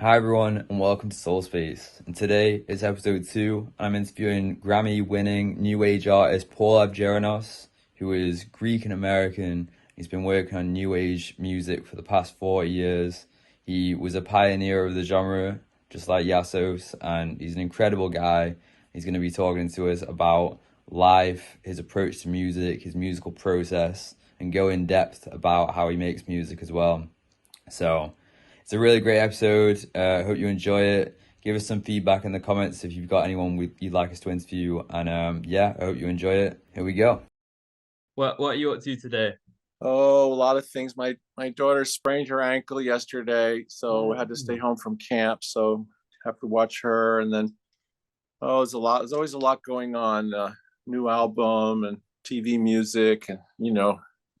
Hi everyone and welcome to Soul Space. And today is episode 2 and I'm interviewing Grammy winning new age artist Paul Avgerinos, who is Greek and American. He's been working on new age music for the past 40 years. He was a pioneer of the genre, just like Yassos, and he's an incredible guy. He's going to be talking to us about life, his approach to music, his musical process, and go in depth about how he makes music as well. So it's a really great episode. I hope you enjoy it. Give us some feedback in the comments if you've got anyone you'd like us to interview. And yeah, I hope you enjoy it. Here we go. What are you up to today? Oh, a lot of things. My daughter sprained her ankle yesterday, so I had to stay home from camp. So have to watch her, and then there's a lot. There's always a lot going on. New album and TV music, and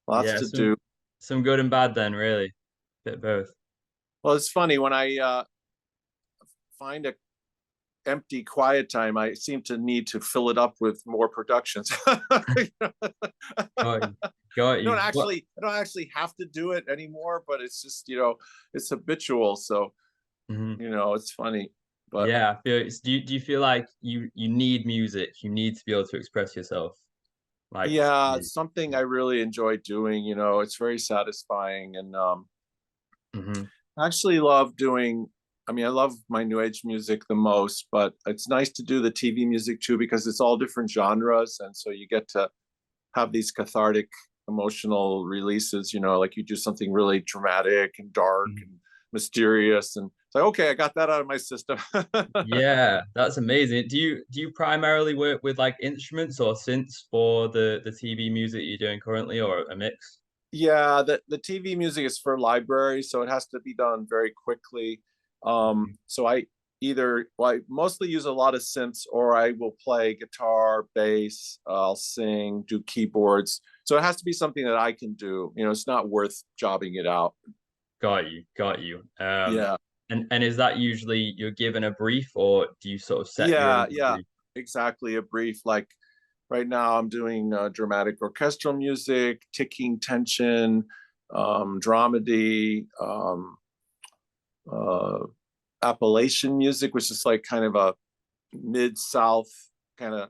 lots Yeah, to do. some good and bad then, really. Bit of both. Well, it's funny when I find a empty quiet time, I seem to need to fill it up with more productions. Got you. Got you. I don't actually have to do it anymore, but it's just, it's habitual. So, Mhm. it's funny. But Yeah, I feel do you feel like you need music? You need to be able to express yourself. Like, yeah, it's something I really enjoy doing. It's very satisfying. And mhm. I actually love doing, I mean, I love my new age music the most, but it's nice to do the TV music too, because it's all different genres. And so you get to have these cathartic emotional releases, like you do something really dramatic and dark and mysterious, and it's like, okay, I got that out of my system. Yeah, that's amazing. Do you primarily work with like instruments or synths for the TV music you're doing currently, or a mix? Yeah, the TV music is for library, so it has to be done very quickly. So I mostly use a lot of synths, or I will play guitar, bass, I'll sing, do keyboards. So it has to be something that I can do. It's not worth jobbing it out. Got you, got you. Yeah, And is that usually you're given a brief, or do you sort of set your yeah, own yeah, brief? exactly. A brief, like right now, I'm doing dramatic orchestral music, ticking tension, dramedy, uh, Appalachian music, which is like kind of a mid South kind of.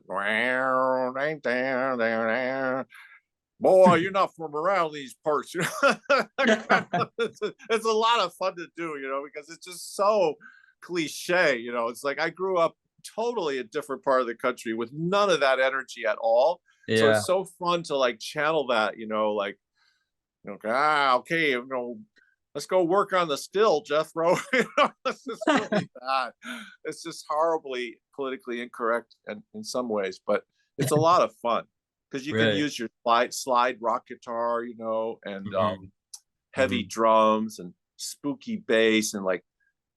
Boy, you're not from around these parts. It's a lot of fun to do, because it's just so cliche. It's like I grew up totally a different part of the country with none of that energy at all. So Yeah. it's so fun to like channel that, like, okay, let's go work on the still, Jethro. It's just really bad. It's just horribly politically incorrect and in some ways, but it's a lot of fun because you can Really. use your slide rock guitar, and Hmm. heavy Hmm. drums and spooky bass and like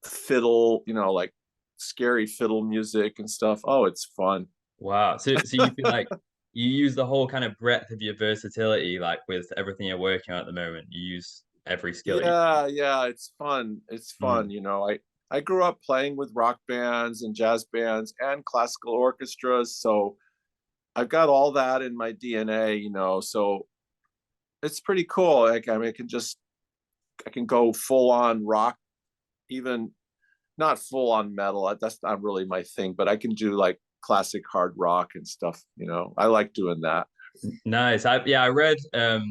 fiddle, like scary fiddle music and stuff. Oh, it's fun. Wow. So you feel like you use the whole kind of breadth of your versatility, like with everything you're working on at the moment. You use every skill you. Yeah, it's fun. It's fun. Mm. I grew up playing with rock bands and jazz bands and classical orchestras, so I've got all that in my DNA. So it's pretty cool. Like, I mean, I can go full on rock, even not full on metal. That's not really my thing, but I can do like classic hard rock and stuff. I like doing that. Nice. I read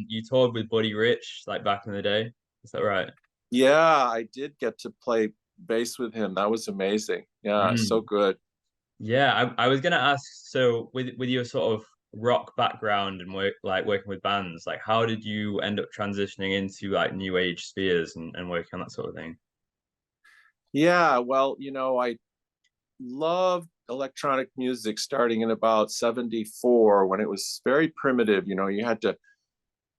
you toured with Buddy Rich like back in the day. Is that right? Yeah, I did get to play bass with him. That was amazing. Yeah, so Mm. good. Yeah, I was gonna ask, so with your sort of rock background and working with bands, like how did you end up transitioning into like new age spheres and working on that sort of thing? Yeah, well, I loved electronic music starting in about 74 when it was very primitive. You had to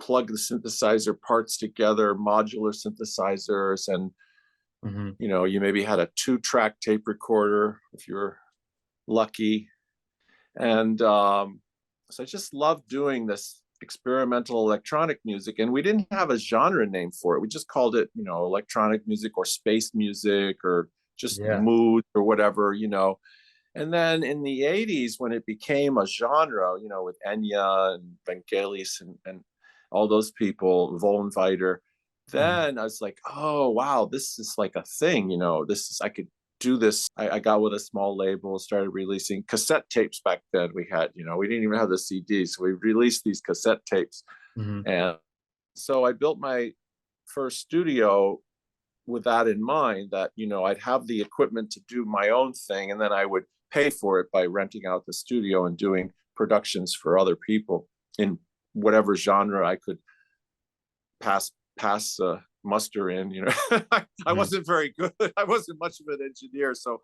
plug the synthesizer parts together, modular synthesizers, and Hmm. you maybe had a 2-track tape recorder if you're lucky. And so I just loved doing this experimental electronic music. And we didn't have a genre name for it. We just called it, electronic music or space music or just Yeah. mood or whatever. And then in the 80s, when it became a genre, with Enya and Vangelis and all those people, Vollenweider, then I was like, oh wow, this is like a thing, this is, I could do this. I got with a small label, started releasing cassette tapes back then. We didn't even have the CDs, so we released these cassette tapes. Mm-hmm. And so I built my first studio with that in mind, that I'd have the equipment to do my own thing, and then I would pay for it by renting out the studio and doing productions for other people in whatever genre I could pass muster in. I Mm-hmm. wasn't very good. I wasn't much of an engineer, so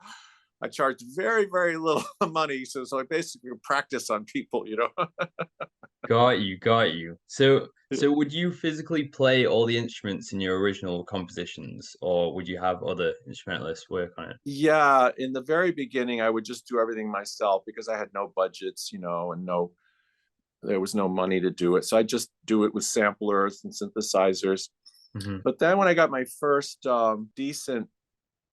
I charged very, very little money. So I basically practice on people. Got you, got you. So would you physically play all the instruments in your original compositions, or would you have other instrumentalists work on it? Yeah, in the very beginning, I would just do everything myself because I had no budgets, and there was no money to do it. So I just do it with samplers and synthesizers. Hmm. But then when I got my first decent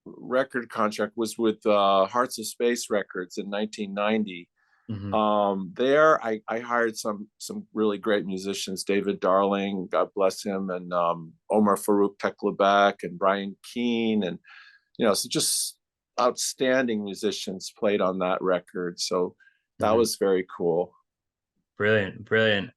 record contract was with Hearts of Space Records in 1990. Hmm. There I hired some really great musicians, David Darling, God bless him, and Omar Farouk Teklebek and Brian Keane, and so just outstanding musicians played on that record. So that Hmm. was very cool. Brilliant, brilliant.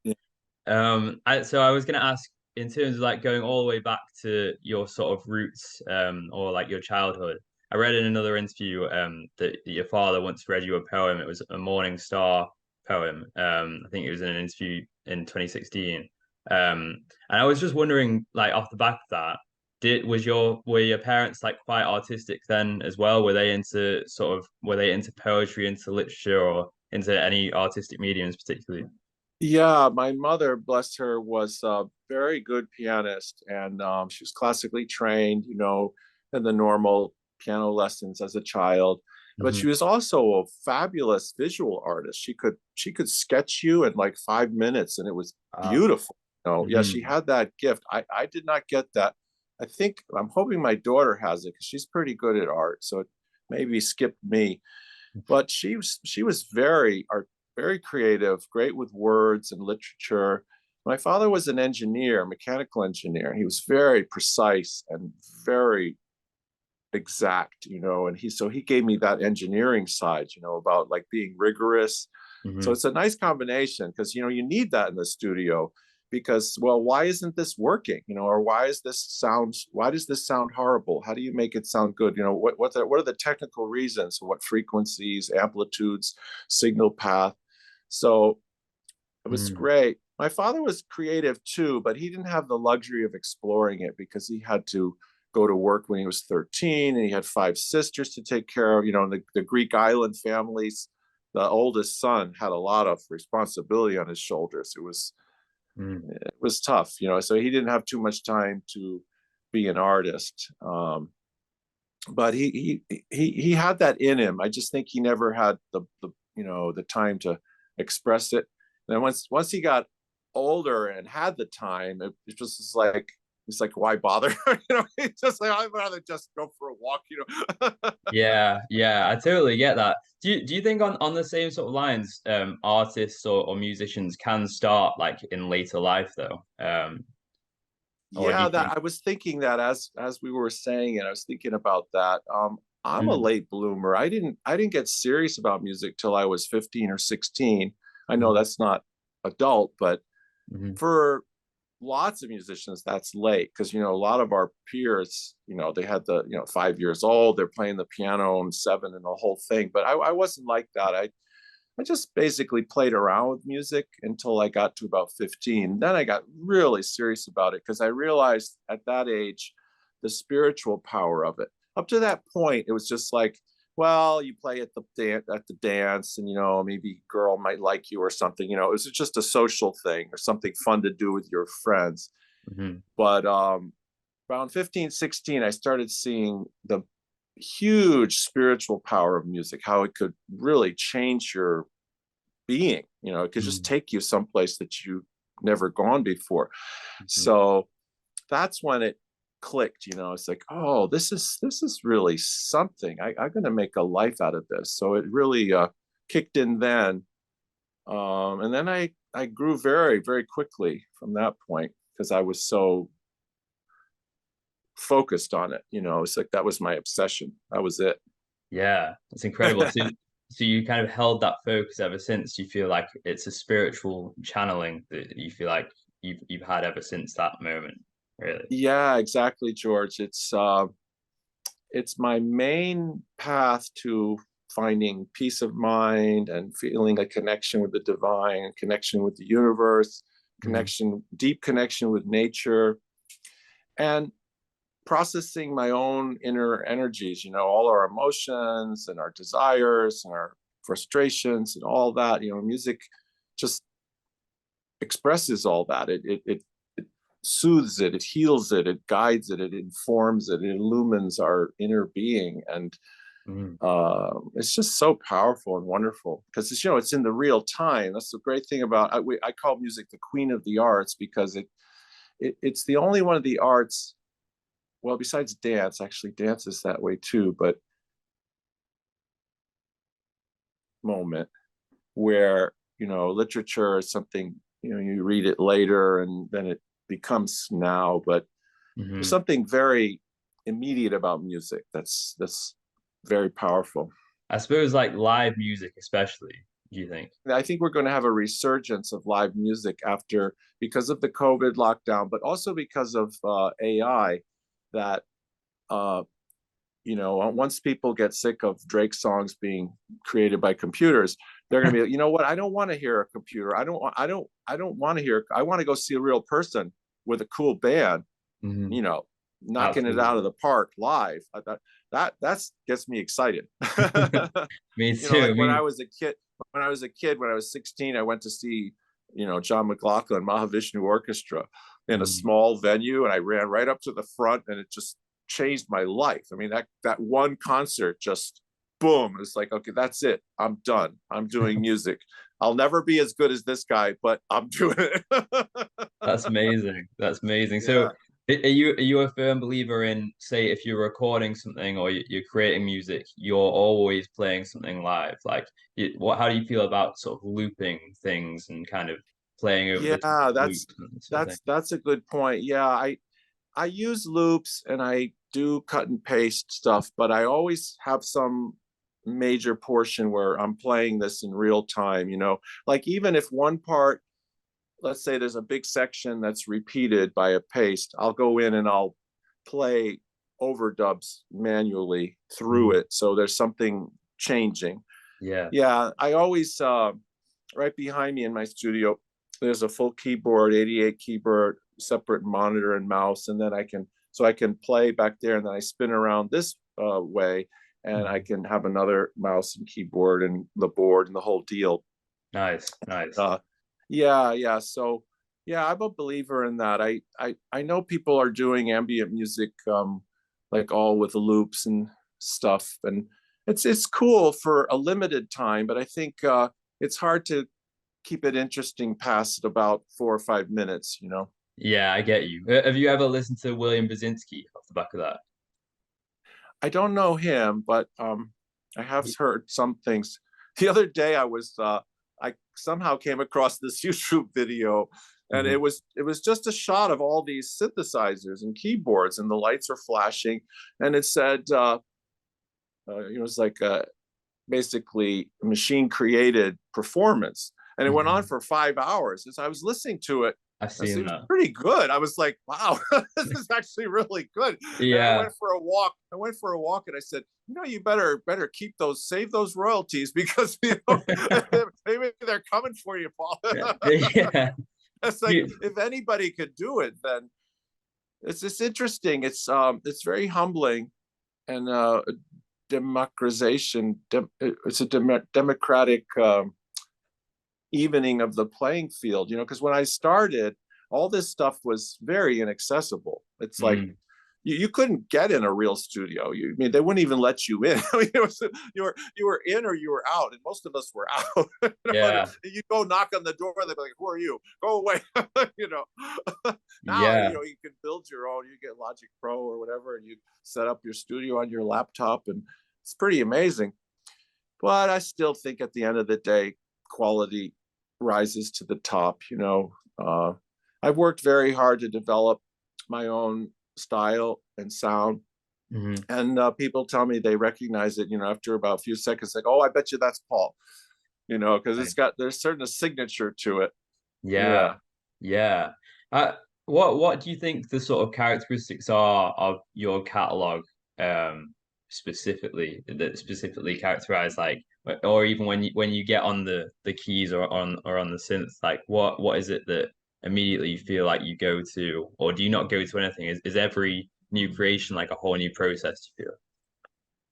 So I was gonna ask, in terms of like going all the way back to your sort of roots, or like your childhood. I read in another interview, that your father once read you a poem. It was a Morning Star poem. I think it was in an interview in 2016. And I was just wondering, like off the back of that, were your parents like quite artistic then as well? Were they into poetry, into literature, or into any artistic mediums particularly? Yeah, my mother, bless her, was a very good pianist, and she was classically trained, in the normal piano lessons as a child. But Hmm. she was also a fabulous visual artist. She could sketch you in like 5 minutes, and it was Wow. beautiful. Yeah, she Hmm. had that gift. I did not get that. I'm hoping my daughter has it because she's pretty good at art. So it maybe skipped me, but she was very creative, great with words and literature. My father was an engineer, mechanical engineer. He was very precise and very exact, and he gave me that engineering side, about like being rigorous. So Hmm. it's a nice combination because you need that in the studio, because, well, why isn't this working, or why does this sound horrible? How do you make it sound good? What are the technical reasons? What frequencies, amplitudes, signal path? So it was Mm. great. My father was creative too, but he didn't have the luxury of exploring it because he had to go to work when he was 13, and he had five sisters to take care of. The Greek island families, the oldest son had a lot of responsibility on his shoulders. Mm. It was tough, so he didn't have too much time to be an artist. But he had that in him. I just think he never had the time to express it. And then once he got older and had the time, it just was like, it's like, why bother? It's just like, I'd rather just go for a walk. Yeah, yeah, I totally get that. Do you think on the same sort of lines, artists or musicians can start like in later life though? Or do Yeah, you that think? I was thinking that as we were saying it, I was thinking about that. I'm a Mm, late bloomer. I didn't get serious about music till I was 15 or 16. I know mm, that's not adult, but mm, for lots of musicians that's late, because a lot of our peers, they had the 5 years old, they're playing the piano, and seven, and the whole thing. But I wasn't like that. I just basically played around with music until I got to about 15. Then I got really serious about it because I realized at that age the spiritual power of it. Up to that point, it was just like, well, you play at the dance, and maybe a girl might like you or something. It was just a social thing or something fun to do with your friends. mm, But around 15, 16, I started seeing the huge spiritual power of music, how it could really change your being. It could just mm, take you someplace that you never gone before. mm, So that's when it clicked. It's like, oh, this is really something. I'm going to make a life out of this. So it really kicked in then. And then I grew very, very quickly from that point, because I was so focused on it. It's like that was my obsession. That was it. Yeah, it's incredible. So you kind of held that focus ever since. You feel like it's a spiritual channeling that you feel like you've had ever since that moment, really. Yeah, exactly, George. It's my main path to finding peace of mind and feeling a connection with the divine, connection with the universe, Mhm. deep connection with nature, and processing my own inner energies, all our emotions and our desires and our frustrations and all that. Music just expresses all that. It soothes it, it heals it, it guides it, it informs it, it illumines our inner being. And Mhm. it's just so powerful and wonderful because it's in the real time. That's the great thing about I call music the queen of the arts because it's the only one of the arts, well, besides dance. Actually, dance is that way too, but moment where literature is something, you read it later and then it becomes now, but there's Mhm. something very immediate about music that's very powerful. I suppose like live music, especially, do you think? And I think we're going to have a resurgence of live music after, because of the COVID lockdown, but also because of AI. That uh, once people get sick of Drake songs being created by computers, they're going to be, what? I don't want to hear a computer. I don't want to hear. I want to go see a real person with a cool band, Mhm. you know, knocking it out Absolutely. of the park live. That's gets me excited. Me Like too. when I was a kid, when I was 16, I went to see, John McLaughlin Mahavishnu Orchestra in a Mhm. small venue, and I ran right up to the front, and it just changed my life. I mean, that one concert just boom. It's like, okay, that's it. I'm done. I'm doing music. I'll never be as good as this guy, but I'm doing it. That's amazing. That's amazing. So, Yeah. are you a firm believer in, say, if you're recording something or you're creating music, you're always playing something live? Like, how do you feel about sort of looping things and kind of playing over the top Yeah, of loops and sort of thing? that's a good point. Yeah, I use loops and I do cut and paste stuff, but I always have some major portion where I'm playing this in real time, like even if one part, let's say there's a big section that's repeated by a paste, I'll go in and I'll play overdubs manually through Mhm. it. So there's something changing. Yeah. Yeah, I always, right behind me in my studio, there's a full keyboard, 88 keyboard, separate monitor and mouse, and then I can play back there, and then I spin around this way, and I Mhm. can have another mouse and keyboard and the board and the whole deal. Nice, nice. Uh, yeah, yeah. So yeah, I'm a believer in that. I know people are doing ambient music, like all with the loops and stuff, and it's cool for a limited time, but I think it's hard to keep it interesting past about 4 or 5 minutes. Yeah, I get you. Have you ever listened to William Basinski off the back of that? I don't know him, but I have heard some things. The other day, I somehow came across this YouTube video, and Mhm. it was just a shot of all these synthesizers and keyboards, and the lights are flashing, and it said, it was like basically machine created performance, and it went on Mhm. for 5 hours. As I was listening to it, I've I said, seen it was that. pretty good. I was like, wow, this is actually really good. And I Yeah. went for a walk. And I said, you better keep those, save those royalties because maybe they're coming for you, Paul. Yeah. It's like You- if anybody could do it, then it's interesting. It's very humbling, and democratization. It's a democratic evening of the playing field. Because when I started, all this stuff was very inaccessible. It's like Mm, you couldn't get in a real studio. I mean, they wouldn't even let you in. I mean, you were in or you were out, and most of us were out. yeah. You go knock on the door, they'd be like, "Who are you? Go away!" you know. Now Yeah. you can build your own. You get Logic Pro or whatever, and you set up your studio on your laptop, and it's pretty amazing. But I still think at the end of the day, quality rises to the top. I've worked very hard to develop my own style and sound. Hmm. And people tell me they recognize it, after about a few seconds, like, oh, I bet you that's Paul, because there's certain a signature to it. Yeah, Yeah. yeah. Uh, what do you think the sort of characteristics are of your catalog, specifically that specifically characterize like, or even when you get on the keys or on the synth, like what is it that immediately you feel like you go to, or do you not go to anything? Is every new creation like a whole new process, you feel?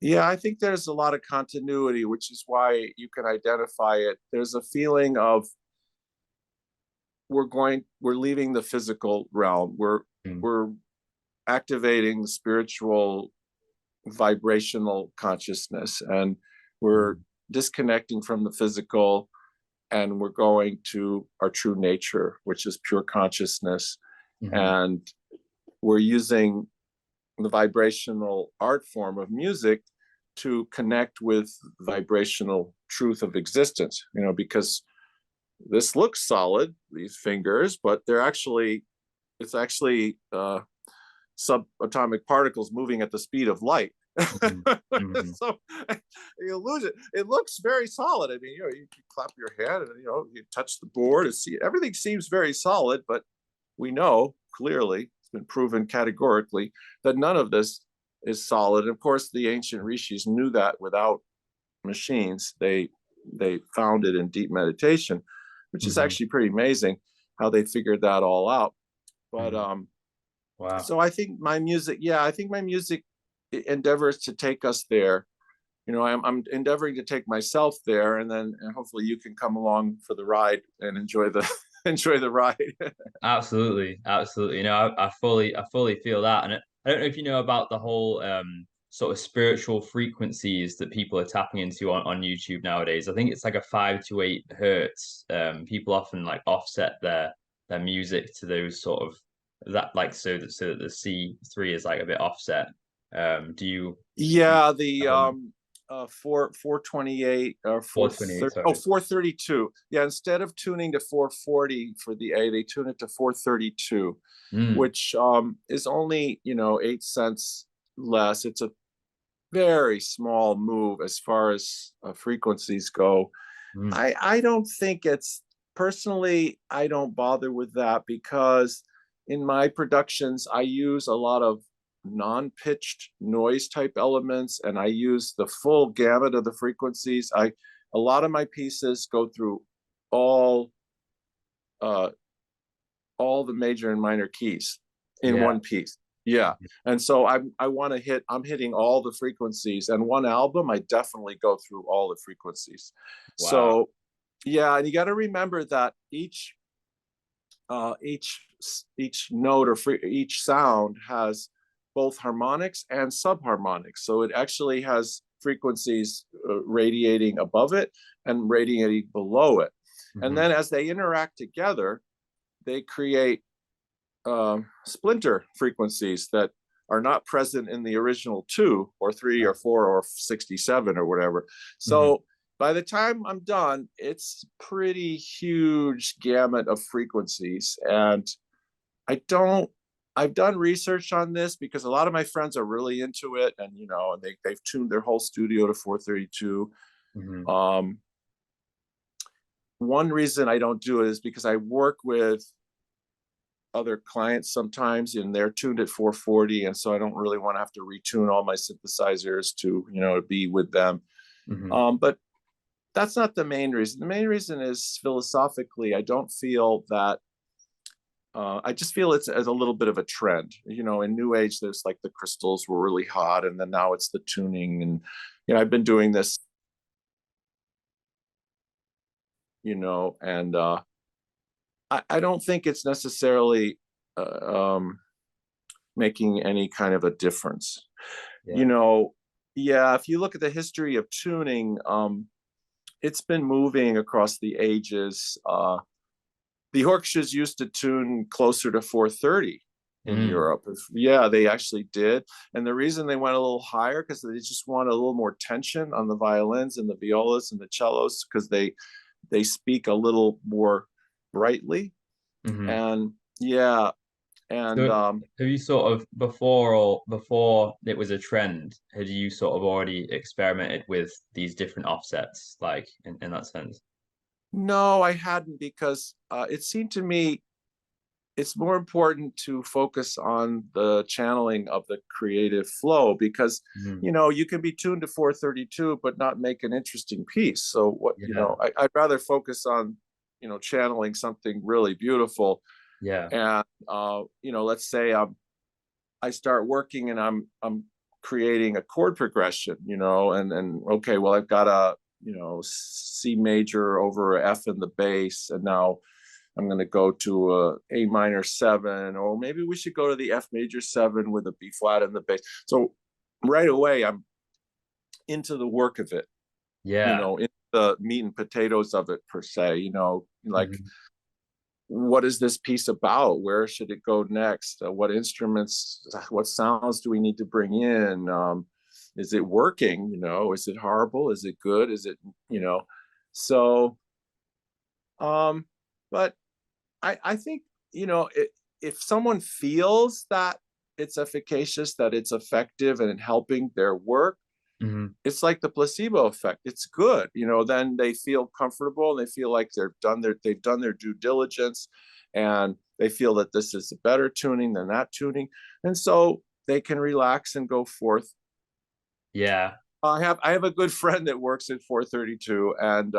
Yeah, I think there's a lot of continuity, which is why you can identify it. There's a feeling of we're leaving the physical realm. Mm, We're activating the spiritual vibrational consciousness, and we're mm, disconnecting from the physical, and we're going to our true nature, which is pure consciousness. mhm, And we're using the vibrational art form of music to connect with vibrational truth of existence, because this looks solid, these fingers, but it's actually subatomic particles moving at the speed of light. mhm, mhm. So you lose it. It looks very solid. I mean, you clap your hand and you touch the board and see everything seems very solid, but we know clearly, it's been proven categorically, that none of this is solid. Of course, the ancient rishis knew that without machines. They found it in deep meditation, which is Mhm. actually pretty amazing how they figured that all out. But Mhm. Wow. so I think my music endeavors to take us there. I'm endeavoring to take myself there, and hopefully you can come along for the ride and enjoy the enjoy the ride. Absolutely, absolutely. I fully feel that, and I don't know if you know about the whole sort of spiritual frequencies that people are tapping into on YouTube nowadays. I think it's like a 5 to 8 hertz. People often like offset their music to those sort of that like so that the C3 is like a bit offset. Do you Yeah, the have a 428 or 428? 430, oh, Sorry. 432. Yeah, instead of tuning to 440 for the A, they tune it to 432, Mm, which is only 8 cents less. It's a very small move as far as frequencies go. mm, I don't think it's personally, I don't bother with that because in my productions, I use a lot of non-pitched noise type elements, and I use the full gamut of the frequencies. A lot of my pieces go through all uh all the major and minor keys in yeah. one piece. Yeah. And so I'm hitting all the frequencies, and one album I definitely go through all the frequencies. Wow. So yeah, and you got to remember that uh, each each note or each sound has both harmonics and subharmonics. So it actually has frequencies radiating above it and radiating below it. And Hmm. then as they interact together, they create splinter frequencies that are not present in the original 2 or 3 or 4 or 67 or whatever. Hmm. So by the time I'm done, it's pretty huge gamut of frequencies. And I don't, I've done research on this because a lot of my friends are really into it, and they've tuned their whole studio to 432. Hmm. Um, one reason I don't do it is because I work with other clients sometimes and they're tuned at 440, and so I don't really want to have to retune all my synthesizers to be with them. Hmm. But that's not the main reason. The main reason is philosophically, I don't feel that I just feel it's as a little bit of a trend. In New Age, there's like the crystals were really hot, and then now it's the tuning. And I've been doing this, and I don't think it's necessarily making any kind of a difference. Yeah. You know, yeah, if you look at the history of tuning, it's been moving across the ages. The orchestras used to tune closer to 430 in Mm. Europe. Yeah, they actually did. And the reason they went a little higher because they just wanted a little more tension on the violins and the violas and the cellos because they speak a little more brightly. Hmm. And yeah, And So have you sort of before it was a trend, had you sort of already experimented with these different offsets, like in that sense? no, I hadn't, because it seemed to me it's more important to focus on the channeling of the creative flow, because Mhm. you can be tuned to 432 but not make an interesting piece. So what, Yeah, I'd rather focus on channeling something really beautiful. yeah. And let's say I start working and I'm creating a chord progression, and okay, well, I've got a C major over a F in the bass, and now I'm going to go to A minor 7, or maybe we should go to the F major 7 with a B flat in the bass. So right away, I'm into the work of it, Yeah. in the meat and potatoes of it, per se, like, Mhm. what is this piece about? Where should it go next? What instruments, what sounds do we need to bring in? Is it working? Is it horrible? Is it good? Is it, so, um, but I think, if someone feels that it's efficacious, that it's effective and helping their work, Mhm. it's like the placebo effect. It's good, then they feel comfortable. They feel like they've done their due diligence, and they feel that this is a better tuning than that tuning. And so they can relax and go forth. Yeah. I have a good friend that works at 432, and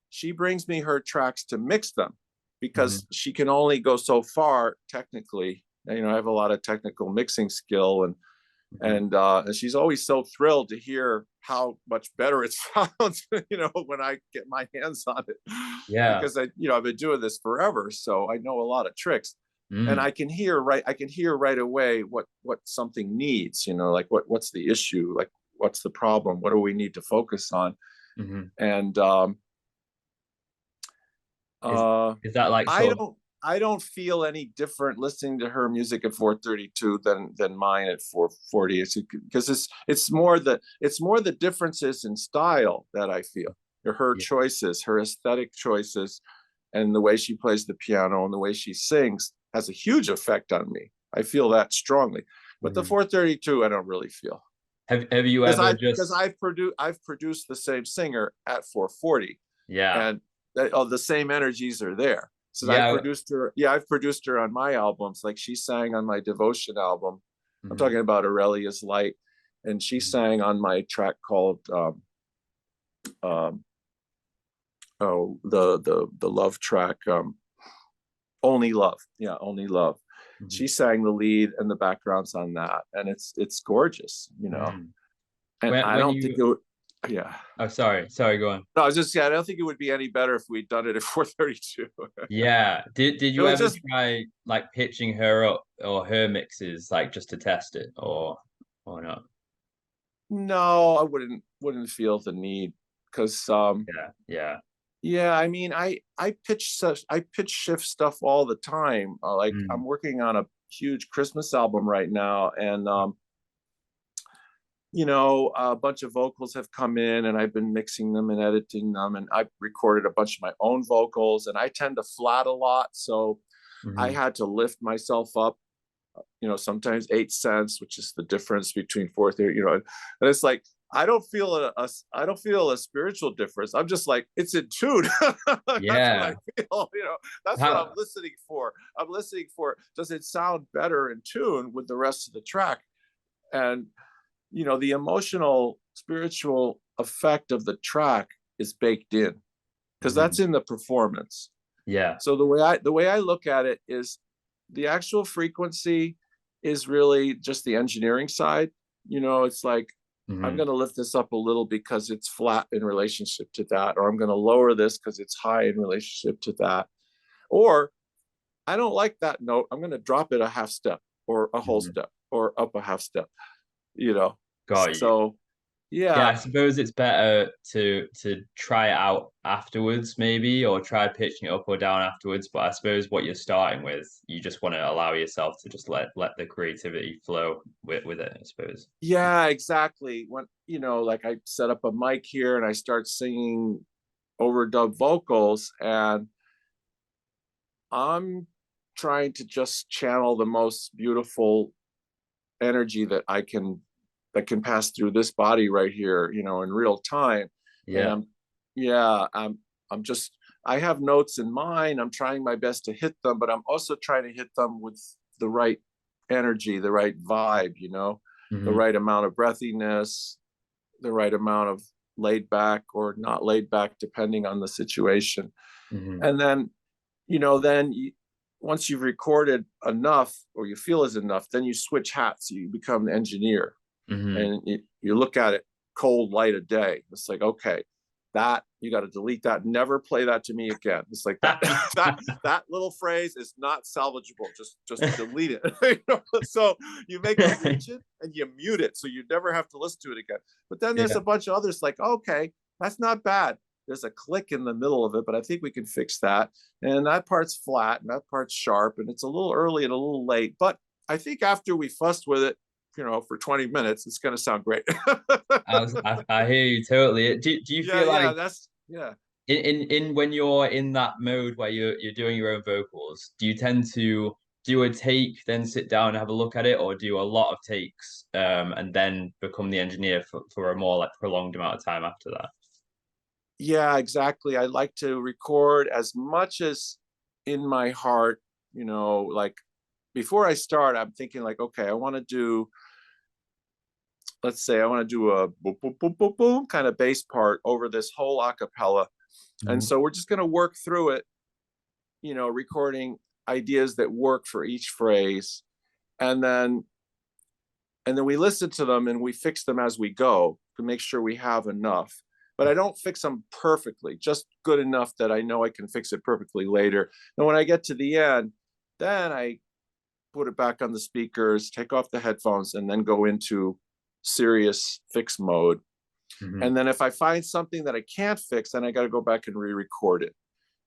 she brings me her tracks to mix them, Mhm. because she can only go so far technically. I have a lot of technical mixing skill, Mhm. and she's always so thrilled to hear how much better it sounds, when I get my hands on it, Yeah. because I've been doing this forever, so I know a lot of tricks, and Mm. I can hear right away what something needs, like what's the issue, like what's the problem, what do we need to focus on, Mhm. and Is uh, is that like I sort of don't I don't feel any different listening to her music at 432 than mine at 440. Because it's more the differences in style that I feel. Her yeah. choices, her aesthetic choices, and the way she plays the piano and the way she sings has a huge effect on me. I feel that strongly. But the Mhm. 432, I don't really feel, Have you because ever because just I've produced the same singer at 440, yeah. and the same energies are there. So I Yeah. produced her. Yeah, I've produced her on my albums. Like, she sang on my Devotion album. I'm Mhm. talking about Aurelia's Light, and she Mhm. sang on my track called um, oh, the love track, Only Love. Yeah, Only Love. Mhm. She sang the lead and the backgrounds on that, and it's gorgeous. Mm. And I When don't think you it would. Yeah. oh sorry, go on. No, I was just, yeah, I don't think it would be any better if we'd done it at 432. Yeah. Did It you was ever just, try like pitching her up or her mixes like just to test it or not? no, I wouldn't feel the need, because Yeah, yeah. yeah, I mean, I pitch shift stuff all the time. Like, I'm Mm. working on a huge Christmas album right now, and a bunch of vocals have come in, and I've been mixing them and editing them, and I've recorded a bunch of my own vocals, and I tend to flat a lot, so I Hmm. had to lift myself up, sometimes 8 cents, which is the difference between 430, and it's like, I don't feel a spiritual difference. I'm just like, it's in tune. That's what I Yeah. feel. That's what I'm How listening for. I'm listening for, does it sound better in tune with the rest of the track? And the emotional, spiritual effect of the track is baked in, because that's Mhm. in the performance. Yeah. So the way I look at it is, the actual frequency is really just the engineering side. It's like, I'm Hmm. going to lift this up a little because it's flat in relationship to that, or I'm going to lower this because it's high in relationship to that. Or, I don't like that note, I'm going to drop it a half step, or a whole Hmm. step, or up a half step, you know. Got you. So, Yeah, yeah. I suppose it's better to try it out afterwards, maybe, or try pitching it up or down afterwards. But I suppose what you're starting with, you just want to allow yourself to just let the creativity flow with it, I suppose. Yeah, exactly. When, like, I set up a mic here and I start singing overdub vocals, and I'm trying to just channel the most beautiful energy that can pass through this body right here, you know, in real time. And Yeah. yeah, I'm just, I have notes in mind. I'm trying my best to hit them, but I'm also trying to hit them with the right energy, the right vibe, you know, the Hmm. right amount of breathiness, the right amount of laid back or not laid back, depending on the situation. Hmm. And then, you know, once you've recorded enough or you feel is enough, then you switch hats. You become the engineer Hmm. and you look at it cold light of day. It's like, okay, that you got to delete that. Never play that to me again. It's like that that little phrase is not salvageable. Just delete it. You know? So you make a region and you mute it, so you never have to listen to it again. But then there's Yeah. a bunch of others like, okay, that's not bad. There's a click in the middle of it, but I think we can fix that. And that part's flat and that part's sharp, and it's a little early and a little late. But I think after we fussed with it, you know, for 20 minutes, it's going to sound great. I hear you totally. Do you Yeah, feel like yeah, that's yeah. in when you're in that mode where you're doing your own vocals, do you tend to do a take, then sit down and have a look at it, or do a lot of takes and then become the engineer for a more like prolonged amount of time after that? Yeah, exactly. I like to record as much as in my heart, you know, like before I start, I'm thinking like, okay, I want to do, let's say I want to do a boom, boom, boom, boom, boom kind of bass part over this whole acapella. And Mhm. so we're just going to work through it, you know, recording ideas that work for each phrase. And then we listen to them and we fix them as we go to make sure we have enough. But I don't fix them perfectly, just good enough that I know I can fix it perfectly later. And when I get to the end, then I put it back on the speakers, take off the headphones, and then go into serious fix mode. Mhm. And then if I find something that I can't fix, then I got to go back and re-record it. Mhm.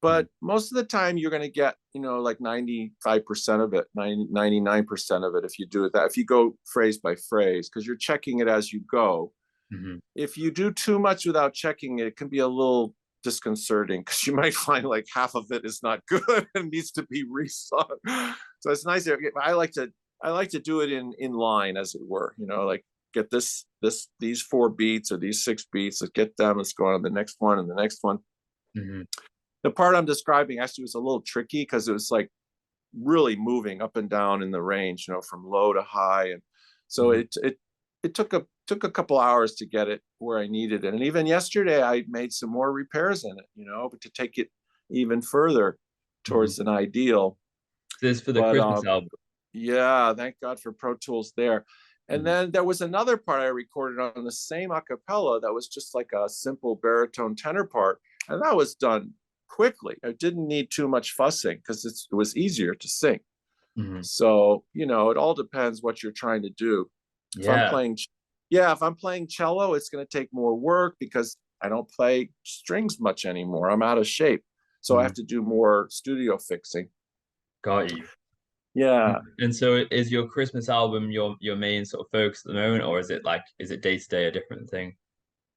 But most of the time you're going to get, you know, like 95% of it, 99% of it if you do it that, if you go phrase by phrase, because you're checking it as you go. Mhm. If you do too much without checking it, it can be a little disconcerting because you might find like half of it is not good and needs to be resung. So it's nice. I like to do it in line, as it were, you know, like get these 4 beats or these 6 beats, let's get them, let's go on to the next one and the next one. Mhm. The part I'm describing actually was a little tricky because it was like really moving up and down in the range, you know, from low to high. And so Mhm. it took a couple hours to get it where I needed it. And even yesterday I made some more repairs in it, you know, but to take it even further Mhm. towards an ideal. This for the But Christmas album. yeah, thank God for Pro Tools there. And Mhm. then there was another part I recorded on the same acapella that was just like a simple baritone tenor part. And that was done quickly. I didn't need too much fussing because it was easier to sing. Mhm. So, you know, it all depends what you're trying to do. If I'm Yeah. playing, yeah, if I'm playing cello, it's going to take more work because I don't play strings much anymore. I'm out of shape. So I have Mhm. to do more studio fixing. Got you. Yeah. And so is your Christmas album your main sort of focus at the moment, or is it like is it day to day a different thing?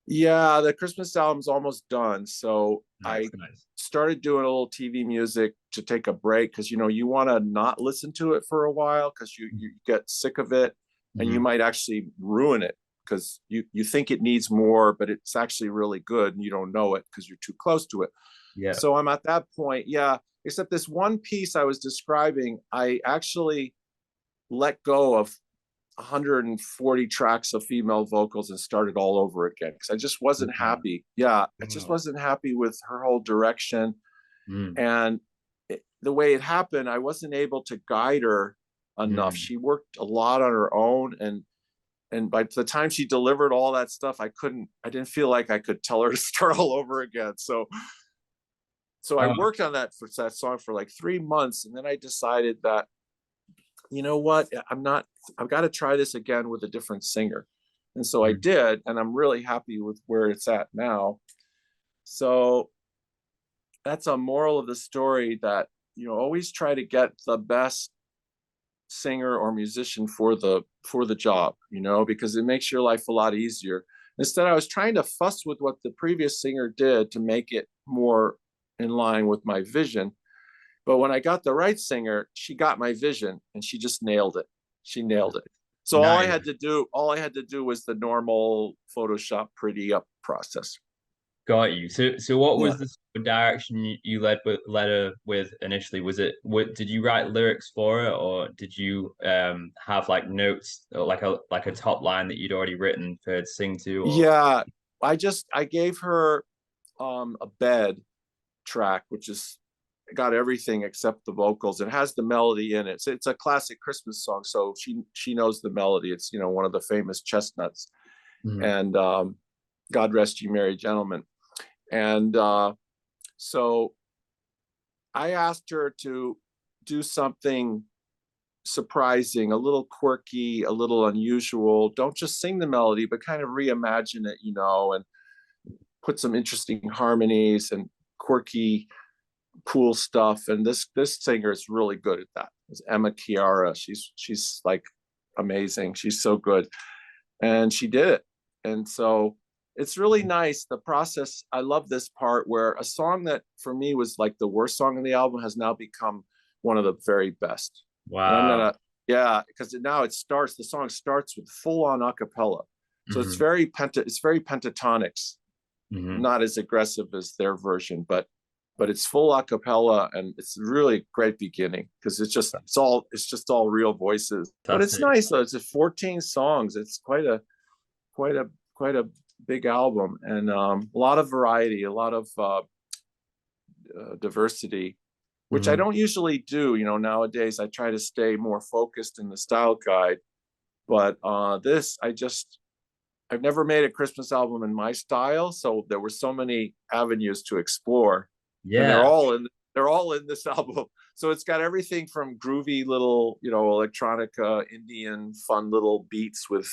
Yeah, the Christmas album's almost done. So Nice, I nice. started doing a little TV music to take a break because you know you want to not listen to it for a while because you get sick of it and you Mhm. might actually ruin it because you think it needs more, but it's actually really good and you don't know it because you're too close to it. Yeah. So I'm at that point, yeah. Except this one piece I was describing, I actually let go of 140 tracks of female vocals and started all over again because I just wasn't Wow. happy. Yeah, I just Wow. wasn't happy with her whole direction. Mm. And the way it happened, I wasn't able to guide her enough. Mm. She worked a lot on her own. And by the time she delivered all that stuff, I didn't feel like I could tell her to start all over again. So I Oh. worked on that song for like 3 months. And then I decided that, you know what, I've got to try this again with a different singer. And so I Mm. did, and I'm really happy with where it's at now. So that's a moral of the story, that you know, always try to get the best singer or musician for the job, you know, because it makes your life a lot easier. Instead, I was trying to fuss with what the previous singer did to make it more in line with my vision. But when I got the right singer, she got my vision and she just nailed it. She nailed it. So Nice. all I had to do was the normal Photoshop pretty up process. Got you. So what Yeah. was the sort of direction you led her with initially? Was it what did you write lyrics for it, or did you have like notes or like a top line that you'd already written for her to sing to, or Yeah. I gave her a bed track, which is got everything except the vocals. It has the melody in it. It's a classic Christmas song, so she knows the melody. It's one of the famous chestnuts, Mhm. and God rest you, merry gentlemen. And so I asked her to do something surprising, a little quirky, a little unusual. Don't just sing the melody, but kind of reimagine it, and put some interesting harmonies and quirky, cool stuff. And this singer is really good at that. It's Emma Chiara. She's like amazing. She's so good, and she did it. And so it's really nice. The process. I love this part where a song that for me was like the worst song on the album has now become one of the very best. And I'm Wow. gonna, yeah, because now it starts. The song starts with full on a cappella. So Hmm. it's very pentatonics, Hmm. not as aggressive as their version, but it's full a cappella, and it's really a great beginning because it's just all real voices. But it's Fantastic. nice though. It's 14 songs. It's quite a quite a big album, and a lot of variety, a lot of diversity, which I Hmm. don't usually do. Nowadays I try to stay more focused in the style guide, but this I've never made a Christmas album in my style, so there were so many avenues to explore, and Yeah. they're all in this album. So it's got everything from groovy little, electronica, Indian, fun little beats with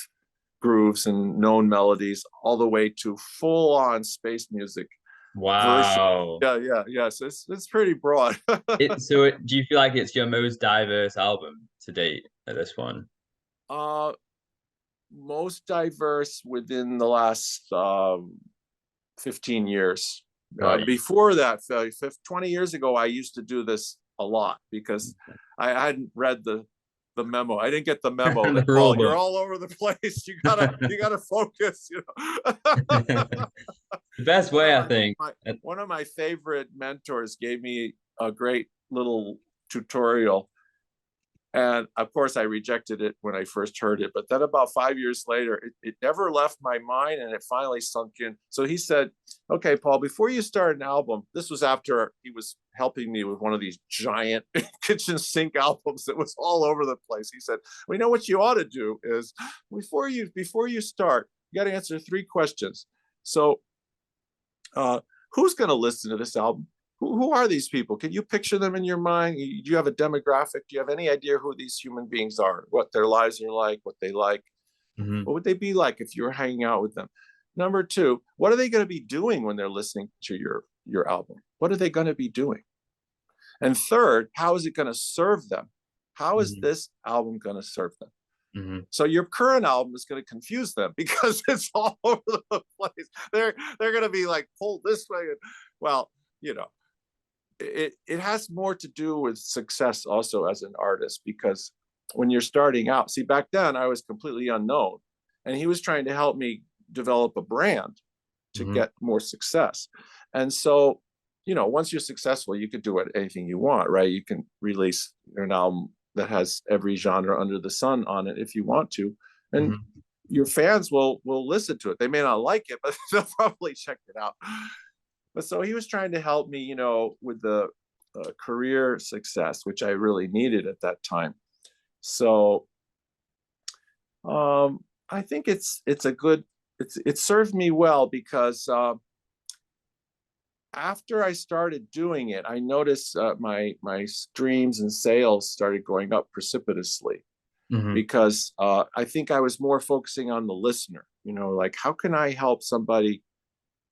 grooves and known melodies, all the way to full on space music version. Wow. Yeah, yeah, yeah. So it's pretty broad. Do you feel like it's your most diverse album to date at this one? uh, Most diverse within the last 15 years. Got you. Before that, 20 years ago, I used to do this a lot because I hadn't read the memo. I didn't get the memo The that rule Paul, you're book. all over the place. You gotta focus. The best one way, of I my, think. my one of my favorite mentors gave me a great little tutorial, and of course, I rejected it when I first heard it. But then about 5 years later, it never left my mind, and it finally sunk in. So he said, "Okay, Paul, before you start an album," this was after he was helping me with one of these giant kitchen sink albums that was all over the place. He said, "We know what you ought to do is before you start, you got to answer 3 questions. So, uh, who's going to listen to this album? Who are these people? Can you picture them in your mind? Do you have a demographic? Do you have any idea who these human beings are, what their lives are like, what they like? Mhm. What would they be like if you were hanging out with them? Number two, what are they going to be doing when they're listening to your album? What are they going to be doing? And third, how is it going to serve them? How is Mhm. this album going to serve them? Mhm. So your current album is going to confuse them because it's all over the place. They're going to be like pulled this way, and well, you know, it has more to do with success also as an artist, because when you're starting out, see, back then I was completely unknown, and he was trying to help me develop a brand to Mhm. get more success. And so, once you're successful, you could do anything you want, right? You can release an album that has every genre under the sun on it if you want to, and Mhm. your fans will listen to it. They may not like it, but they'll probably check it out. But so he was trying to help me, with the career success, which I really needed at that time. So I think it's a good it served me well, because after I started doing it, I noticed my streams and sales started going up precipitously, Mhm. because I think I was more focusing on the listener. Like, how can I help somebody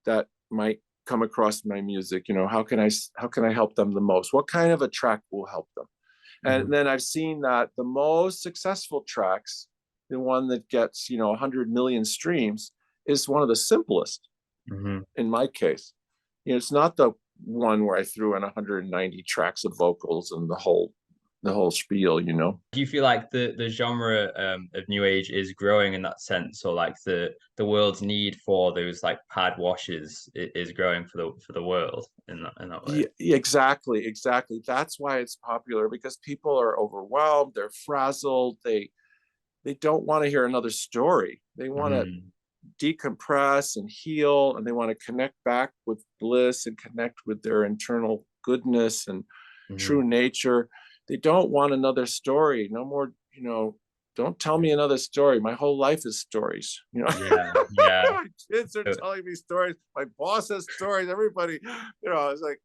that might come across my music? How can I help them the most? What kind of a track will help them? And Mhm. then I've seen that the most successful tracks, the one that gets 100 million streams, is one of the simplest Mhm. in my case. It's not the one where I threw in 190 tracks of vocals and the whole spiel, you know. Do you feel like the genre of new age is growing in that sense, or like the world's need for those like pad washes is growing for the world in that way? Yeah, exactly. That's why it's popular, because people are overwhelmed, they're frazzled, they don't want to hear another story. They want to Mm, decompress and heal, and they want to connect back with bliss and connect with their internal goodness and true mm. nature. They don't want another story. No more, don't tell me another story. My whole life is stories. Yeah, yeah. My kids are telling me stories. My boss has stories. Everybody, it's like,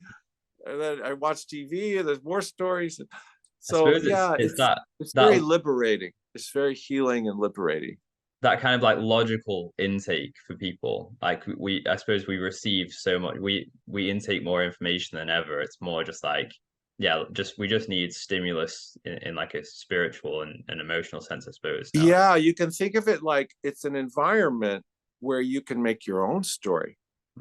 and then I watch TV and there's more stories. I So suppose yeah, it's it's very that liberating. It's very healing and liberating. that kind of like logical intake for people. Like I suppose we receive so much. We intake more information than ever. It's more just like, yeah, we just need stimulus in like a spiritual and emotional sense, I suppose. Now, Yeah, you can think of it like it's an environment where you can make your own story.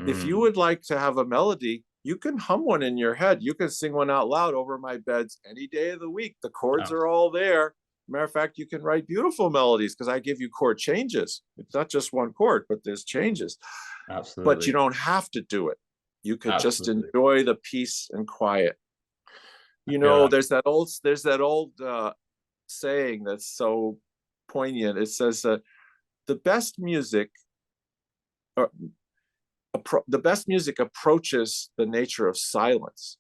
If you mm. would like to have a melody, you can hum one in your head. You can sing one out loud over my beds any day of the week. The chords Oh, are all there. Matter of fact, you can write beautiful melodies because I give you chord changes. It's not just one chord, but there's changes. But you absolutely, don't have to do it. You could just absolutely. enjoy the peace and quiet. I feel that. There's that old saying that's so poignant. It says the best music, or the best music approaches the nature of silence.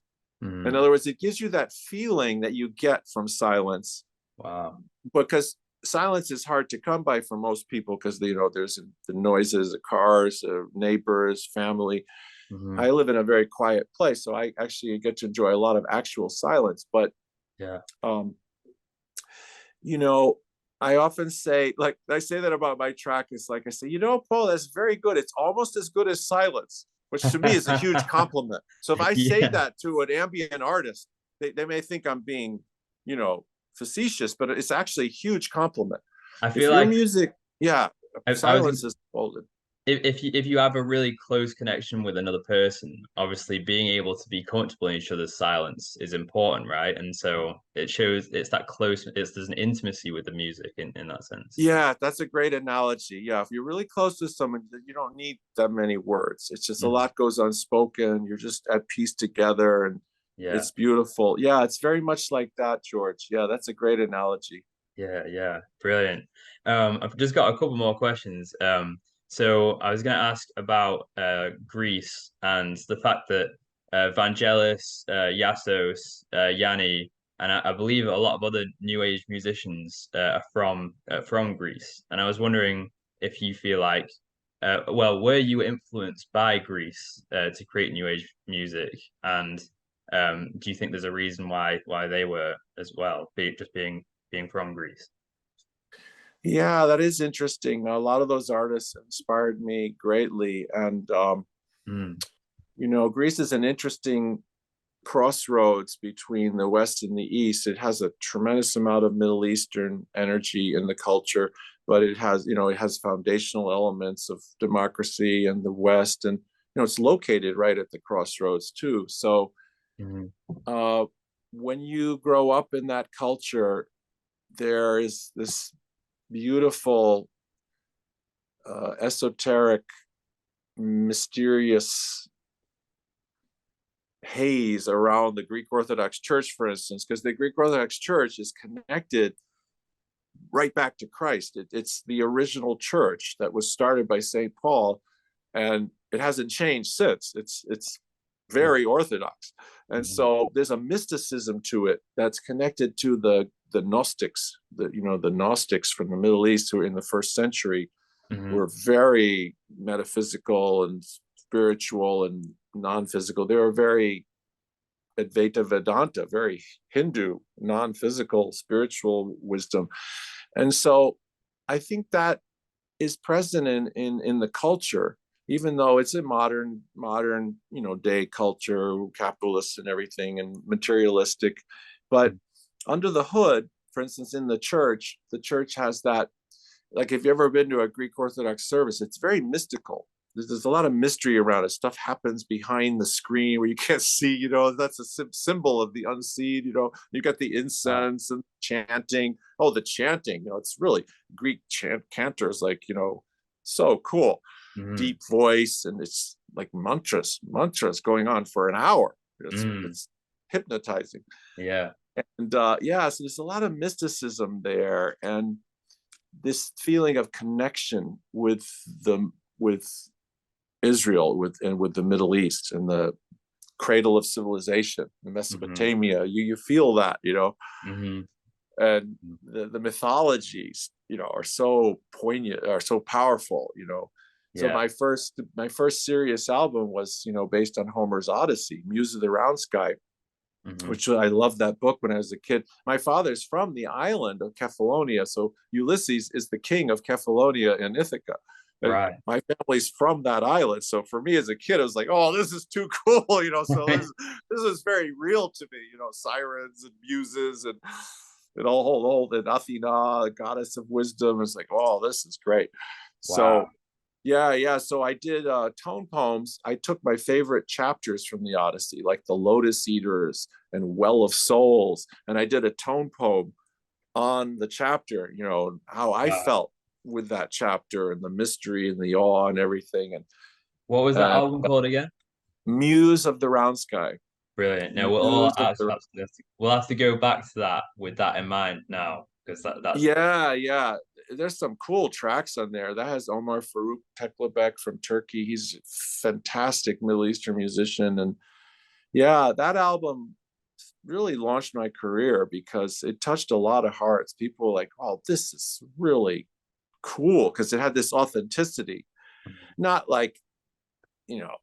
In Mm, other words, it gives you that feeling that you get from silence, wow. because silence is hard to come by for most people, because there's the noises, the cars, neighbors, family. I Hmm. live in a very quiet place, so I actually get to enjoy a lot of actual silence. But Yeah. um, you know, I often say, like, I say that about my track. It's like I say, Paul, that's very good. It's almost as good as silence, which to me is a huge compliment. So if I say Yeah. that to an ambient artist, they may think I'm being, you know, facetious, but it's actually a huge compliment. I If feel your like music, yeah, I was silence is golden. if you have a really close connection with another person, obviously being able to be comfortable in each other's silence is important, right? And so it shows it's that close. There's an intimacy with the music in that sense. Yeah, that's a great analogy. Yeah, if you're really close to someone, you don't need that many words. It's just a Mhm. lot goes unspoken. You're just at peace together, and Yeah, it's beautiful. Yeah, it's very much like that, George. Yeah, that's a great analogy. yeah, brilliant. I've just got a couple more questions. So I was going to ask about Greece and the fact that Vangelis, Yassos, Yanni, and I believe a lot of other new age musicians are from Greece. And I was wondering if you feel like, well, were you influenced by Greece to create new age music? And do you think there's a reason why they were as well, just being from Greece? Yeah, that is interesting. A lot of those artists inspired me greatly, and Mm, Greece is an interesting crossroads between the West and the East. It has a tremendous amount of Middle Eastern energy in the culture, but it has foundational elements of democracy in the West, and it's located right at the crossroads too. So mm, uh, when you grow up in that culture, there is this beautiful, esoteric, mysterious haze around the Greek Orthodox Church, for instance, because the Greek Orthodox Church is connected right back to Christ. It's the original church that was started by St. Paul, and it hasn't changed since. It's mm, very Orthodox, and mm, so there's a mysticism to it that's connected to the Gnostics. The Gnostics from the Middle East, who were in the first century, mm, were very metaphysical and spiritual and non-physical. They were very Advaita Vedanta, very Hindu, non-physical, spiritual wisdom. And so I think that is present in the culture, even though it's a modern day culture, capitalist and everything, and materialistic. But mm. under the hood, for instance, in the church has that. Like, if you ever been to a Greek Orthodox service, it's very mystical. there's a lot of mystery around it. Stuff happens behind the screen where you can't see, that's a symbol of the unseen. You got the Wow. incense and chanting. Oh, the chanting, it's really Greek cantors, like, so cool. Mm, Deep voice, and it's like mantras going on for an hour. mm, It's hypnotizing. yeah. And yeah, so there's a lot of mysticism there, and this feeling of connection with Israel, with the Middle East and the cradle of civilization, the Hmm. Mesopotamia. You feel that, Hmm. and the mythologies, are so poignant, are so powerful. So Yeah. my first serious album was, based on Homer's Odyssey, Muse of the Round Sky, Hmm. which I loved that book when I was a kid. My father's from the island of Kefalonia, so Ulysses is the king of Kefalonia and Ithaca. And Right. my family's from that island, so for me as a kid, I was like, "Oh, this is too cool," So this is very real to me, sirens and muses and all and Athena, the goddess of wisdom. It's like, "Oh, this is great." Wow. So yeah, yeah. So I did tone poems. I took my favorite chapters from the Odyssey, like the Lotus Eaters and Well of Souls, and I did a tone poem on the chapter. How I Wow. felt with that chapter and the mystery and the awe and everything. And What was that uh, album called again? Muse of the Round Sky. Brilliant. No, Muse of the we'll have to go back to that with that in mind now, because that's Yeah, yeah. There's some cool tracks on there. That has Omar Farouk Teklebek from Turkey. He's a fantastic Middle Eastern musician. And yeah, that album really launched my career because it touched a lot of hearts. People were like, "Oh, this is really cool," because it had this authenticity. Not like, you know,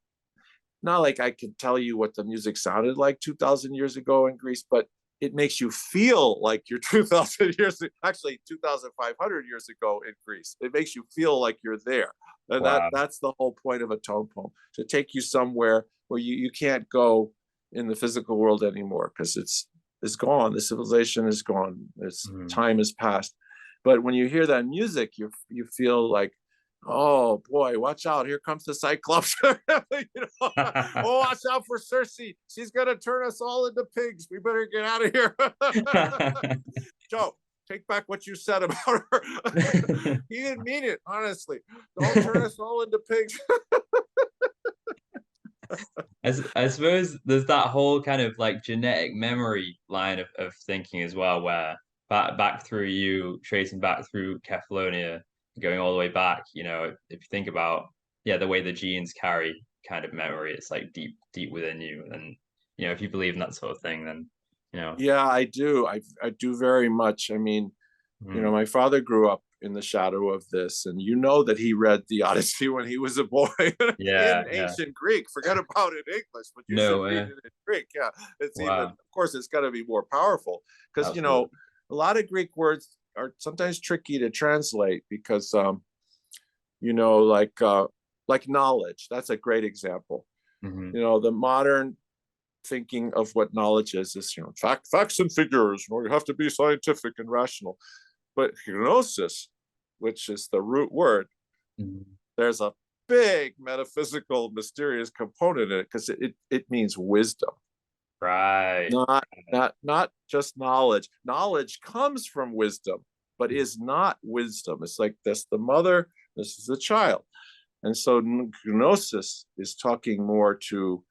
not like I could tell you what the music sounded like 2,000 years ago in Greece, but it makes you feel like you're 2,000 years, actually 2,500 years ago in Greece. It makes you feel like you're there. And wow. that's the whole point of a tone poem, to take you somewhere where you can't go in the physical world anymore, because it's gone. The civilization is gone. Its Mhm. time has passed. But when you hear that music, you feel like, oh boy, watch out! Here comes the Cyclops. Oh, watch out for Circe. She's gonna turn us all into pigs. We better get out of here. Joe, take back what you said about her. He didn't mean it, honestly. Don't turn us all into pigs. I suppose there's that whole kind of like genetic memory line of thinking as well, where back through you tracing back through Kefalonia, going all the way back, if you think about the way the genes carry kind of memory, it's like deep within you. And if you believe in that sort of thing, then you know, Yeah, I do. I do very much. I mean, mm, my father grew up in the shadow of this, and that he read the Odyssey when he was a boy yeah, in yeah. ancient Greek. Forget about it in English, but you should No, read it in Greek. Yeah, it's even, wow, of course, it's got to be more powerful, because absolutely. a lot of Greek words are sometimes tricky to translate, because like knowledge. That's a great example. Hmm. The modern thinking of what knowledge is facts and figures. You have to be scientific and rational. But gnosis, which is the root word, Hmm. there's a big metaphysical, mysterious component in it, because it means wisdom, Right. not just knowledge. Knowledge comes from wisdom, but is not wisdom. It's like this: the mother, this is the child, and so gnosis is talking more to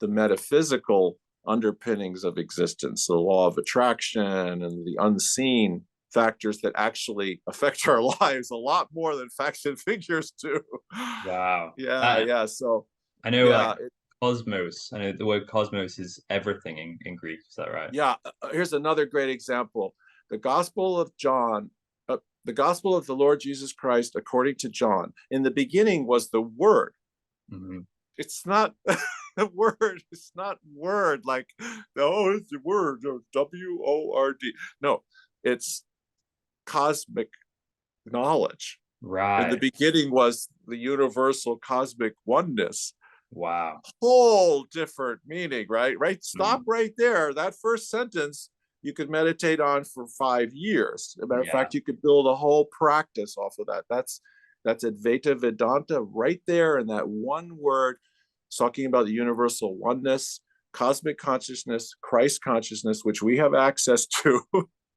the metaphysical underpinnings of existence, the law of attraction and the unseen factors that actually affect our lives a lot more than facts and figures do. Wow. Yeah, yeah. So, I know like yeah, cosmos. I know the word cosmos is everything in Greek. Is that right? yeah. Here's another great example: the Gospel of John. The gospel of the Lord Jesus Christ according to John. In the beginning was the Word. Hmm. It's not a word. It's not word like, oh, it's the word, WORD. No, it's cosmic knowledge. In the Right. beginning was the universal cosmic oneness. Wow. Whole different meaning, right? Right. Stop Mm. right there. That first sentence you could meditate on for 5 years. As a matter of Yeah. fact, you could build a whole practice off of that. That's Advaita Vedanta right there in that one word, talking about the universal oneness, cosmic consciousness, Christ consciousness, which we have access to.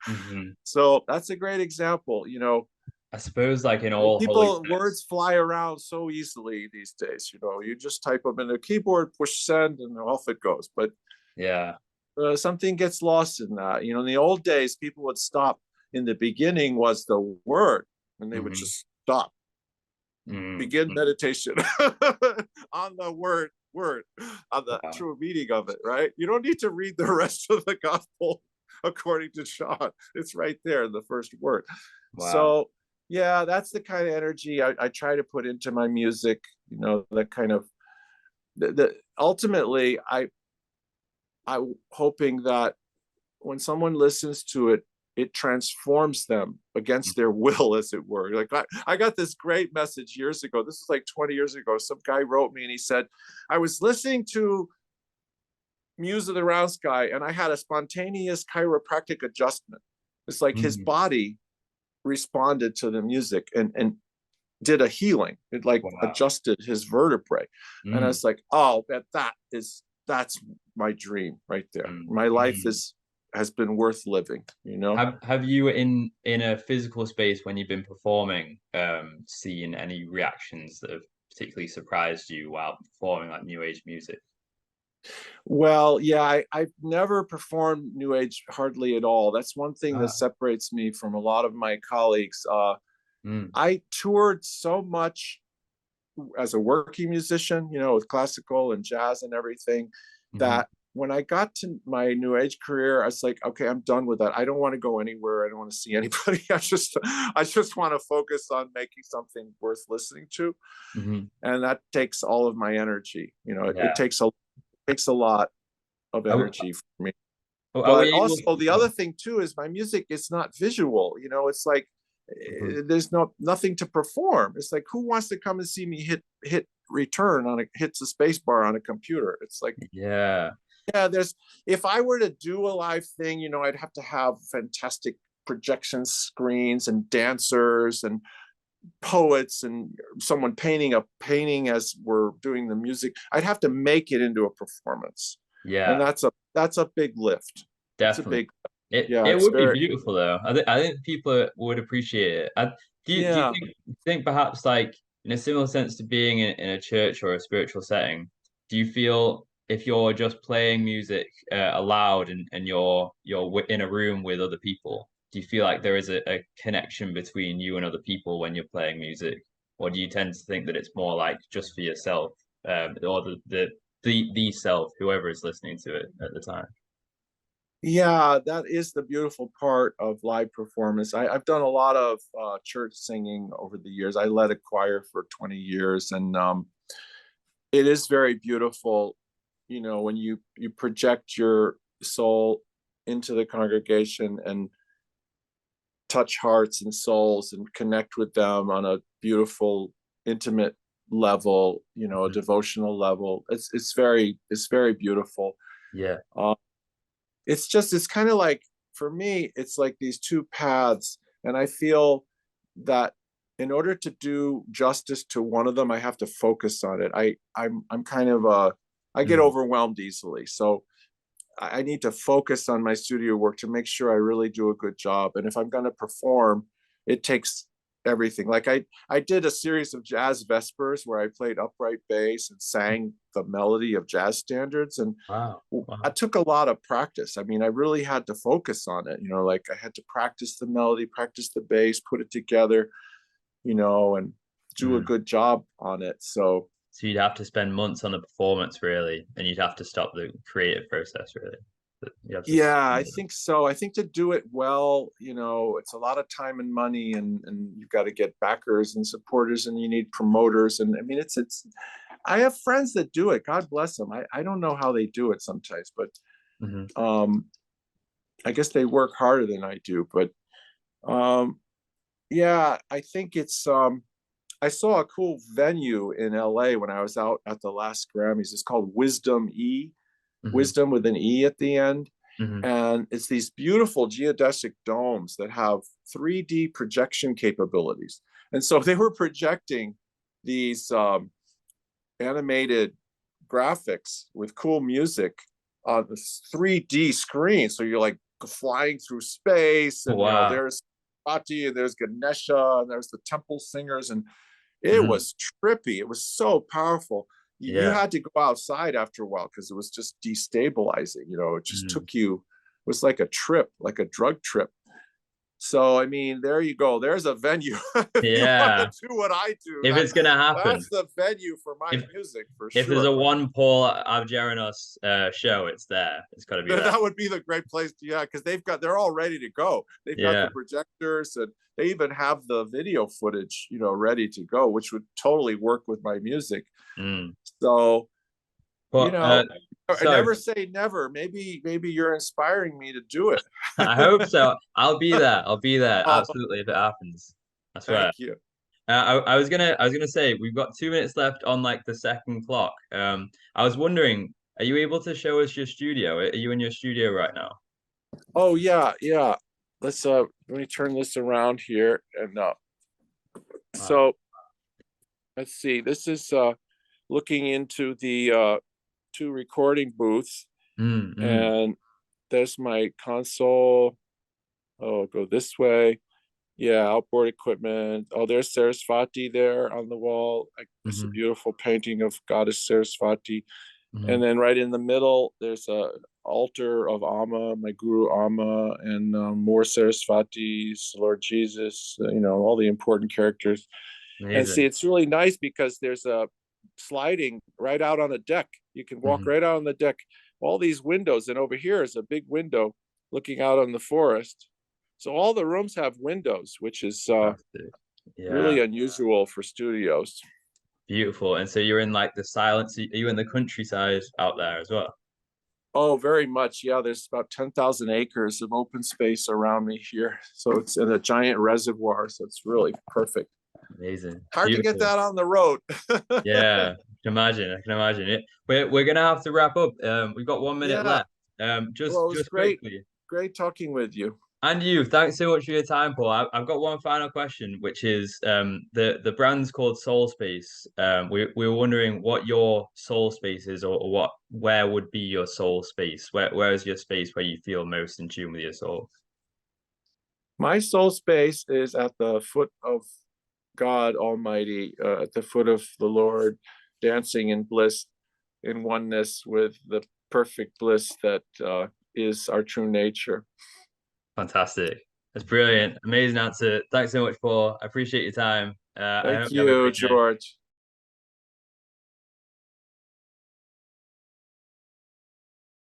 Hmm. So that's a great example. I suppose like in all People, holiness. words fly around so easily these days. You just type them in a keyboard, push send, and off it goes. But Yeah. something gets lost in that. In the old days, people would stop. In the beginning was the word, and they would Hmm. just stop, Hmm. begin meditation on the word, on the Wow. true meaning of it, right? You don't need to read the rest of the gospel according to John. It's right there in the first word. Wow. So yeah, that's the kind of energy I try to put into my music. That kind of ultimately I'm hoping that when someone listens to it, it transforms them against their will, as it were. Like I got this great message years ago. This is like 20 years ago. Some guy wrote me and he said, I was listening to Muse of the Round Sky and I had a spontaneous chiropractic adjustment. It's like his Mm. body responded to the music and did a healing. It like Wow. adjusted his vertebrae. And I Mm. was like, oh, that's my dream right there. Mm. My life Mm. has been worth living. Have you in a physical space when you've been performing, seen any reactions that have particularly surprised you while performing like new age music? Well, yeah, I've never performed New Age hardly at all. That's one thing that Ah. separates me from a lot of my colleagues. Mm. I toured so much as a working musician, with classical and jazz and everything, Hmm. that when I got to my New Age career, I was like, okay, I'm done with that. I don't want to go anywhere. I don't want to see anybody. I just want to focus on making something worth listening to, Hmm. and that takes all of my energy. It Yeah. takes a lot of Are, energy for me. are But we able? also the other thing too is my music is not visual. It's like Mhm. there's nothing to perform. It's like, who wants to come and see me hit return hits the space bar on a computer? It's like, Yeah. yeah, there's if I were to do a live thing, I'd have to have fantastic projection screens and dancers and poets and someone painting a painting as we're doing the music. I'd have to make it into a performance, and Yeah. that's a big lift. It's a Definitely. big, It yeah, it it's would be very, beautiful though. I think people would appreciate it. Do you yeah. think perhaps like in a similar sense to being in a church or a spiritual setting, do you feel if you're just playing music aloud and you're in a room with other people, do you feel like there is a connection between you and other people when you're playing music, or do you tend to think that it's more like just for yourself, or the self, whoever is listening to it at the time? Yeah, that is the beautiful part of live performance. I've done a lot of church singing over the years. I led a choir for 20 years, and it is very beautiful, when you project your soul into the congregation and touch hearts and souls and connect with them on a beautiful, intimate level, a Mhm. devotional level. It's very beautiful. Yeah. Uh, it's kind of like, for me, it's like these two paths, and I feel that in order to do justice to one of them, I have to focus on it. I'm kind of I get Mm. overwhelmed easily, so I need to focus on my studio work to make sure I really do a good job. And if I'm going to perform, it takes everything. Like I did a series of jazz vespers where I played upright bass and sang the melody of jazz standards, and Wow. that Wow. took a lot of practice. I mean, I really had to focus on it. Like I had to practice the melody, practice the bass, put it together, and do a Mm. good job on it. So So you'd have to spend months on the performance really, and you'd have to stop the creative process really. But you have to. yeah, I think so. I think to do it well, it's a lot of time and money, and you've got to get backers and supporters, and you need promoters. And I mean, it's. I have friends that do it. God bless them. I don't know how they do it sometimes, but Mhm. um, I guess they work harder than I do. But um, yeah, I think it's. I saw a cool venue in LA when I was out at the last Grammys. It's called Mhm. Wisdom with an E at the end. Mhm. And it's these beautiful geodesic domes that have 3D projection capabilities. And so they were projecting these animated graphics with cool music on this 3D screen. So you're like flying through space, and Wow. there's Ati and there's Ganesha and there's the temple singers, and it Mm, was trippy. It was so powerful. You yeah. had to go outside after a while because it was just destabilizing. It just Mm, took you. It was like a trip, like a drug trip. So I mean, there you go. There's a venue. If you want to yeah. do what I do, If it's gonna that's happen, the venue for my if music for if there's a sure. one Paul Avgerinos show, it's there. It's got to be there. That would be the great place to, yeah, because they're all ready to go. They've got Yeah. the projectors, and they even have the video footage, ready to go, which would totally work with my music. Mm. So, you But know, I so never say never. Maybe you're inspiring me to do it. I hope so. I'll be there. I'll be there. Oh, Absolutely, if it happens. I swear. thank you. I was gonna say we've got 2 minutes left on like the second clock. I was wondering, are you able to show us your studio? Are you in your studio right now? Oh yeah, yeah. Let me turn this around here, and Wow. so let's see. This is looking into the two recording booths, Mm, mm, and there's my console. Oh, go this way. Yeah, outboard equipment. Oh, there's Sarasvati there on the wall. It's a mm-hmm, beautiful painting of Goddess Sarasvati. mm-hmm. And then right in the middle, there's a altar of Amma, my guru Amma, and more Sarasvatis, Lord Jesus, all the important characters. And see, Amazing. it's really nice because there's a sliding right out on the deck. You can walk Mm-hmm. right out on the deck. All these windows, and over here is a big window looking out on the forest. So all the rooms have windows, which is Fantastic. Yeah, really unusual for studios. beautiful. And so you're in like the silence. Are you in the countryside out there as well? Oh, very much. Yeah, there's about 10,000 acres of open space around me here. So it's in a giant reservoir. So it's really perfect. Amazing. Hard to get Beautiful. that on the road. Yeah, I can imagine. I can imagine it. We're gonna have to wrap up. We've got 1 minute Yeah. left. Just Well, it was just great. quickly. Great talking with you. And you, thanks so much for your time, Paul. I've got one final question, which is the brand's called Soul Space. We were wondering what your soul space is, or where would be your soul space? Where is your space where you feel most in tune with your soul? My soul space is at the foot of God Almighty, at the foot of the Lord, dancing in bliss, in oneness with the perfect bliss that is our true nature. Fantastic. That's brilliant. Amazing answer. Thanks so much, Paul. I appreciate your time. I Thank hope you have a you, great day. George.